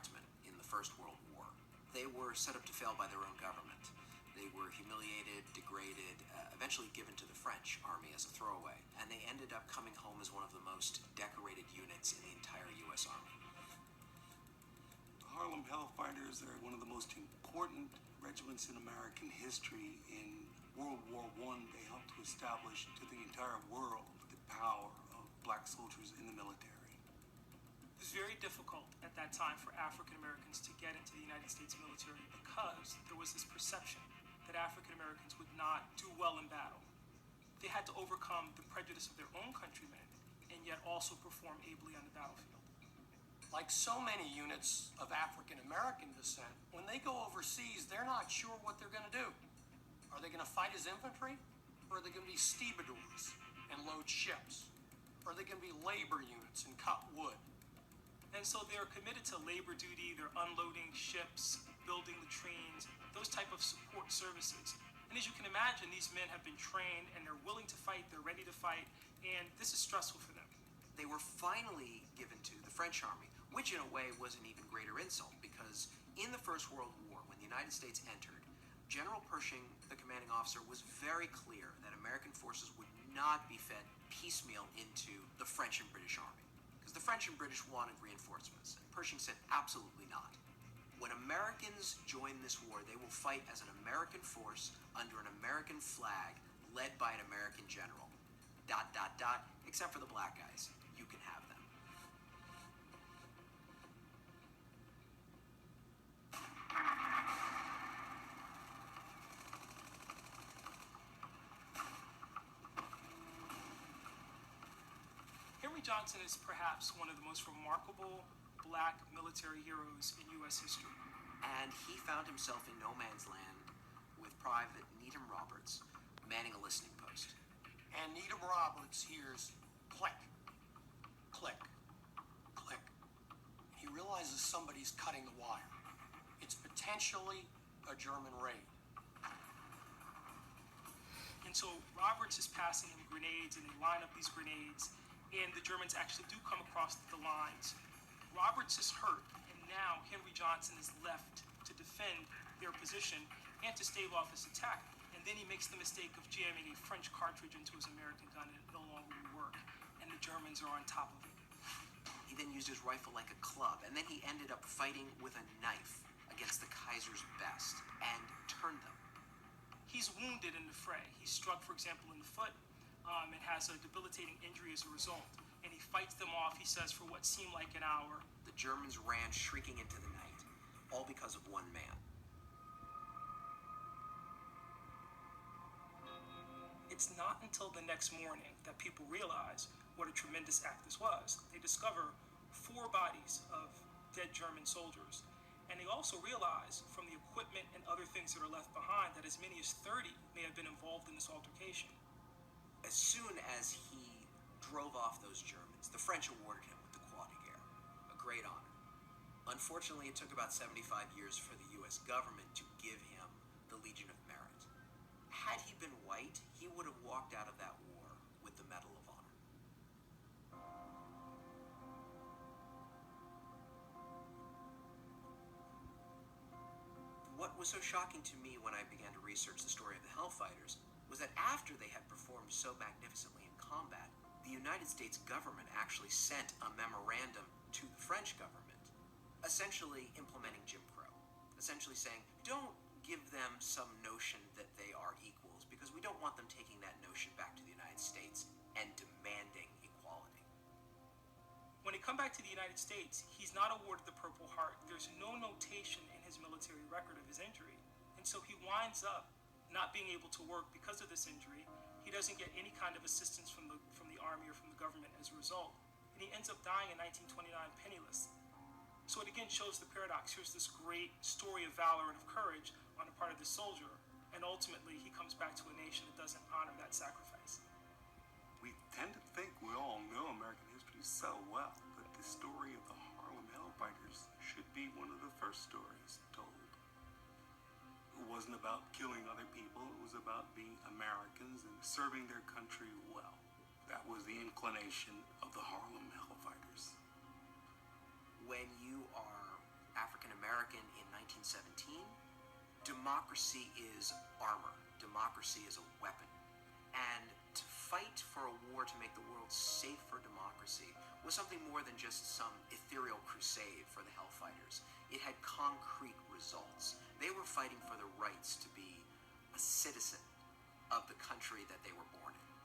guardsmen in the First World War. They were set up to fail by their own government. They were humiliated, degraded, eventually given to the French army as a throwaway, and they ended up coming home as one of the most decorated units in the entire U.S. Army. The Harlem Hellfighters are one of the most important regiments in American history. In World War I, they helped to establish to the entire world the power of black soldiers in the military. It was very difficult at that time for African Americans to get into the United States military because there was this perception that African Americans would not do well in battle. They had to overcome the prejudice of their own countrymen and yet also perform ably on the battlefield. Like so many units of African American descent, when they go overseas, they're not sure what they're going to do. Are they going to fight as infantry? Or are they going to be stevedores and load ships? Or are they going to be labor units and cut wood? And so they're committed to labor duty, they're unloading ships, building latrines, those type of support services. And as you can imagine, these men have been trained and they're willing to fight, they're ready to fight, and this is stressful for them. They were finally given to the French army, which in a way was an even greater insult, because in the First World War, when the United States entered, General Pershing, the commanding officer, was very clear that American forces would not be fed piecemeal into the French and British army. Because the French and British wanted reinforcements, and Pershing said absolutely not. When Americans join this war, they will fight as an American force under an American flag led by an American general. ... Except for the black guys. You can have them. Henry Johnson is perhaps one of the most remarkable black military heroes in U.S. history. And he found himself in no man's land with Private Needham Roberts manning a listening post. And Needham Roberts hears click, click, click. He realizes somebody's cutting the wire. It's potentially a German raid. And so Roberts is passing him grenades, and they line up these grenades, and the Germans actually do come across the lines. Roberts is hurt, and now Henry Johnson is left to defend their position and to stave off this attack. And then he makes the mistake of jamming a French cartridge into his American gun, and it no longer will work. And the Germans are on top of it. He then used his rifle like a club, and then he ended up fighting with a knife against the Kaiser's best, and turned them. He's wounded in the fray. He's struck, for example, in the foot, and has a debilitating injury as a result. And he fights them off, he says, for what seemed like an hour. The Germans ran shrieking into the night, all because of one man. It's not until the next morning that people realize what a tremendous act this was. They discover 4 bodies of dead German soldiers, and they also realize from the equipment and other things that are left behind that as many as 30 may have been involved in this altercation. As soon as he drove off those Germans, the French awarded him with the Croix de Guerre, a great honor. Unfortunately, it took about 75 years for the U.S. government to give him the Legion of Merit. Had he been white, he would have walked out of that war with the Medal of Honor. What was so shocking to me when I began to research the story of the Hellfighters was that after they had performed so magnificently in combat, the United States government actually sent a memorandum to the French government, essentially implementing Jim Crow, essentially saying, don't give them some notion that they are equals, because we don't want them taking that notion back to the United States and demanding equality. When he come back to the United States, he's not awarded the Purple Heart. There's no notation in his military record of his injury. And so he winds up not being able to work because of this injury. He doesn't get any kind of assistance from the army or from the government as a result. And he ends up dying in 1929 penniless. So it again shows the paradox. Here's this great story of valor and of courage on the part of this soldier, and ultimately he comes back to a nation that doesn't honor that sacrifice. We tend to think we all know American history so well that the story of the Harlem Hellfighters should be one of the first stories told. It wasn't about killing other people, it was about being Americans and serving their country well. That was the inclination of the Harlem Hellfighters. When you are American in 1917, democracy is armor. Democracy is a weapon. And to fight for a war to make the world safe for democracy was something more than just some ethereal crusade for the Hellfighters. It had concrete results. They were fighting for the rights to be a citizen of the country that they were born in.